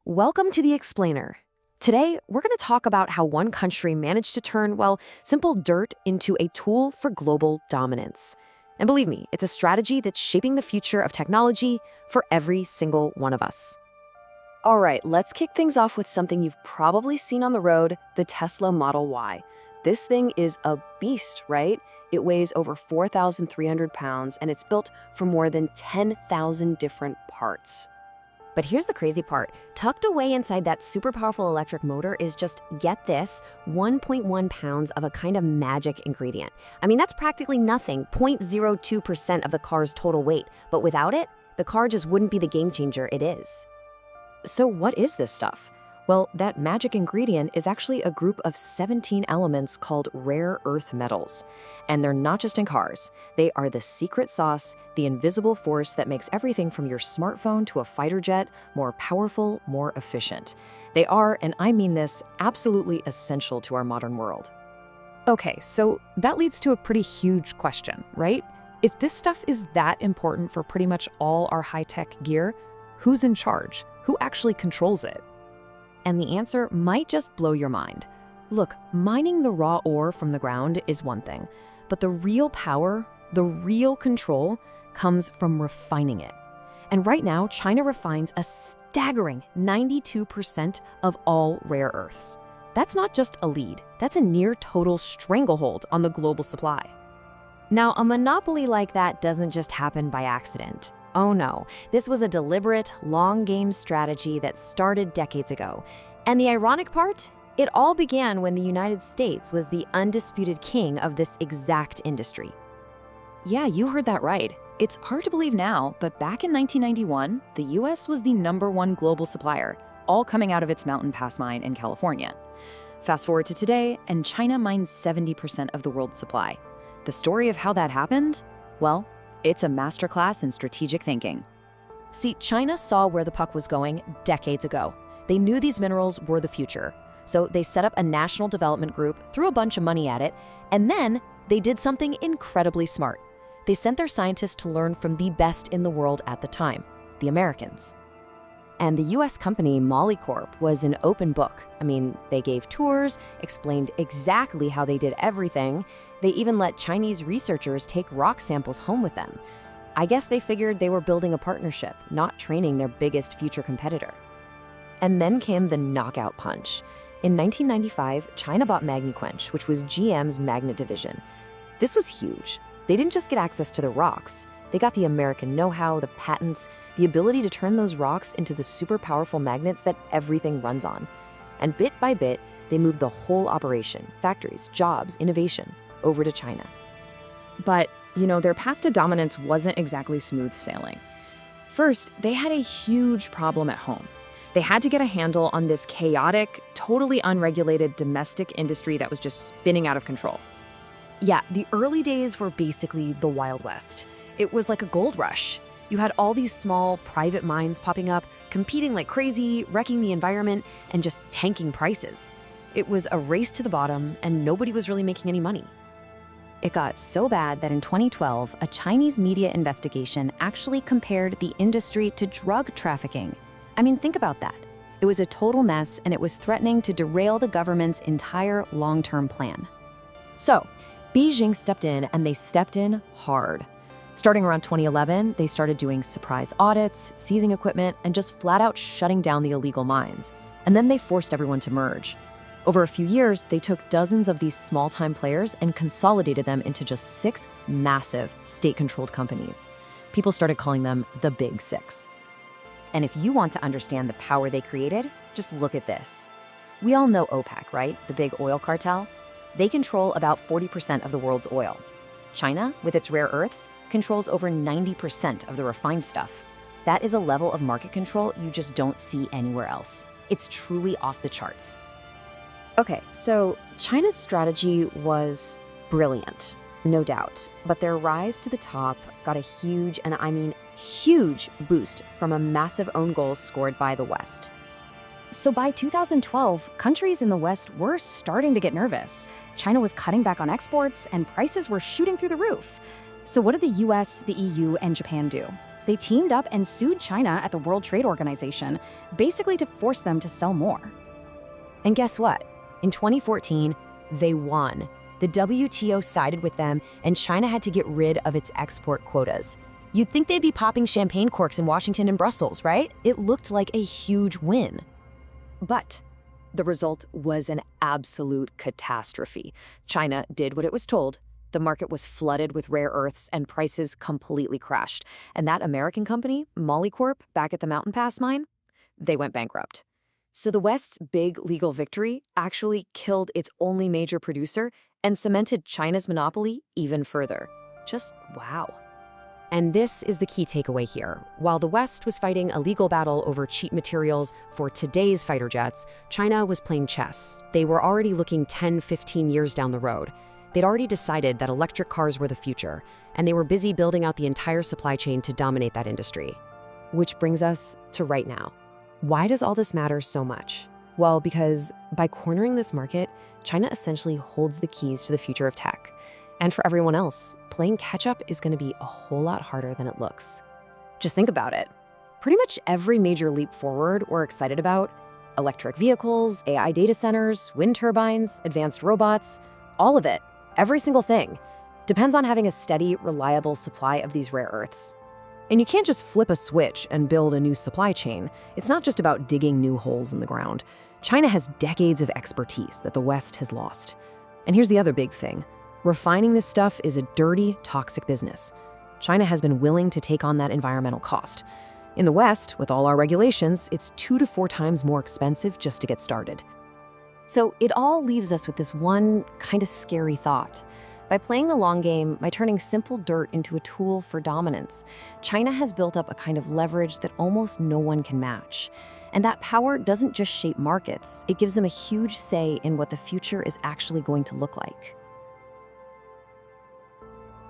Welcome to The Explainer. Today, we're going to talk about how one country managed to turn, well, simple dirt into a tool for global dominance. And believe me, it's a strategy that's shaping the future of technology for every single one of us. All right, let's kick things off with something you've probably seen on the road, the Tesla Model Y. This thing is a beast, right? It weighs over 4,300 pounds, and it's built from more than 10,000 different parts. But here's the crazy part. Tucked away inside that super powerful electric motor is just, get this, 1.1 pounds of a kind of magic ingredient. I mean, that's practically nothing, 0.02% of the car's total weight. But without it, the car just wouldn't be the game changer it is. So what is this stuff? Well, that magic ingredient is actually a group of 17 elements called rare earth metals. And they're not just in cars. They are the secret sauce, the invisible force that makes everything from your smartphone to a fighter jet more powerful, more efficient. They are, and I mean this, absolutely essential to our modern world. Okay, so that leads to a pretty huge question, right? If this stuff is that important for pretty much all our high-tech gear, who's in charge? Who actually controls it? And the answer might just blow your mind. Look, mining the raw ore from the ground is one thing, but the real power, the real control, comes from refining it. And right now, China refines a staggering 92% of all rare earths. That's not just a lead, that's a near total stranglehold on the global supply. Now, a monopoly like that doesn't just happen by accident. Oh no, this was a deliberate, long-game strategy that started decades ago. And the ironic part? It all began when the United States was the undisputed king of this exact industry. Yeah, you heard that right. It's hard to believe now, but back in 1991, the US was the #1 global supplier, all coming out of its Mountain Pass mine in California. Fast forward to today, and China mines 70% of the world's supply. The story of how that happened? Well, it's a masterclass in strategic thinking. See, China saw where the puck was going decades ago. They knew these minerals were the future. So they set up a national development group, threw a bunch of money at it, and then they did something incredibly smart. They sent their scientists to learn from the best in the world at the time, the Americans. And the US company Molycorp was an open book. I mean, they gave tours, explained exactly how they did everything. They even let Chinese researchers take rock samples home with them. I guess they figured they were building a partnership, not training their biggest future competitor. And then came the knockout punch. In 1995, China bought Magnequench, which was GM's magnet division. This was huge. They didn't just get access to the rocks. They got the American know-how, the patents, the ability to turn those rocks into the super powerful magnets that everything runs on. And bit by bit, they moved the whole operation, factories, jobs, innovation, over to China. But, their path to dominance wasn't exactly smooth sailing. First, they had a huge problem at home. They had to get a handle on this chaotic, totally unregulated domestic industry that was just spinning out of control. Yeah, the early days were basically the Wild West. It was like a gold rush. You had all these small, private mines popping up, competing like crazy, wrecking the environment, and just tanking prices. It was a race to the bottom, and nobody was really making any money. It got so bad that in 2012, a Chinese media investigation actually compared the industry to drug trafficking. I mean, think about that. It was a total mess, and it was threatening to derail the government's entire long-term plan. So, Beijing stepped in, and they stepped in hard. Starting around 2011, they started doing surprise audits, seizing equipment, and just flat out shutting down the illegal mines. And then they forced everyone to merge. Over a few years, they took dozens of these small-time players and consolidated them into just 6 massive state-controlled companies. People started calling them the Big Six. And if you want to understand the power they created, just look at this. We all know OPEC, right? The big oil cartel. They control about 40% of the world's oil. China, with its rare earths, controls over 90% of the refined stuff. That is a level of market control you just don't see anywhere else. It's truly off the charts. Okay, so China's strategy was brilliant, no doubt, but their rise to the top got a huge, and I mean huge, boost from a massive own goal scored by the West. So by 2012, countries in the West were starting to get nervous. China was cutting back on exports, and prices were shooting through the roof. So what did the US, the EU, and Japan do? They teamed up and sued China at the World Trade Organization, basically to force them to sell more. And guess what? In 2014, they won. The WTO sided with them, and China had to get rid of its export quotas. You'd think they'd be popping champagne corks in Washington and Brussels, right? It looked like a huge win. But the result was an absolute catastrophe. China did what it was told. The market was flooded with rare earths and prices completely crashed. And that American company, Molycorp, back at the Mountain Pass mine, they went bankrupt. So the West's big legal victory actually killed its only major producer and cemented China's monopoly even further. Just wow. And this is the key takeaway here. While the West was fighting a legal battle over cheap materials for today's fighter jets, China was playing chess. They were already looking 10, 15 years down the road. They'd already decided that electric cars were the future, and they were busy building out the entire supply chain to dominate that industry. Which brings us to right now. Why does all this matter so much? Well, because by cornering this market, China essentially holds the keys to the future of tech. And for everyone else, playing catch-up is going to be a whole lot harder than it looks. Just think about it. Pretty much every major leap forward we're excited about, electric vehicles, AI data centers, wind turbines, advanced robots, all of it, every single thing, depends on having a steady, reliable supply of these rare earths. And you can't just flip a switch and build a new supply chain. It's not just about digging new holes in the ground. China has decades of expertise that the West has lost. And here's the other big thing. Refining this stuff is a dirty, toxic business. China has been willing to take on that environmental cost. In the West, with all our regulations, it's 2 to 4 times more expensive just to get started. So it all leaves us with this one kind of scary thought. By playing the long game, by turning simple dirt into a tool for dominance, China has built up a kind of leverage that almost no one can match. And that power doesn't just shape markets, it gives them a huge say in what the future is actually going to look like.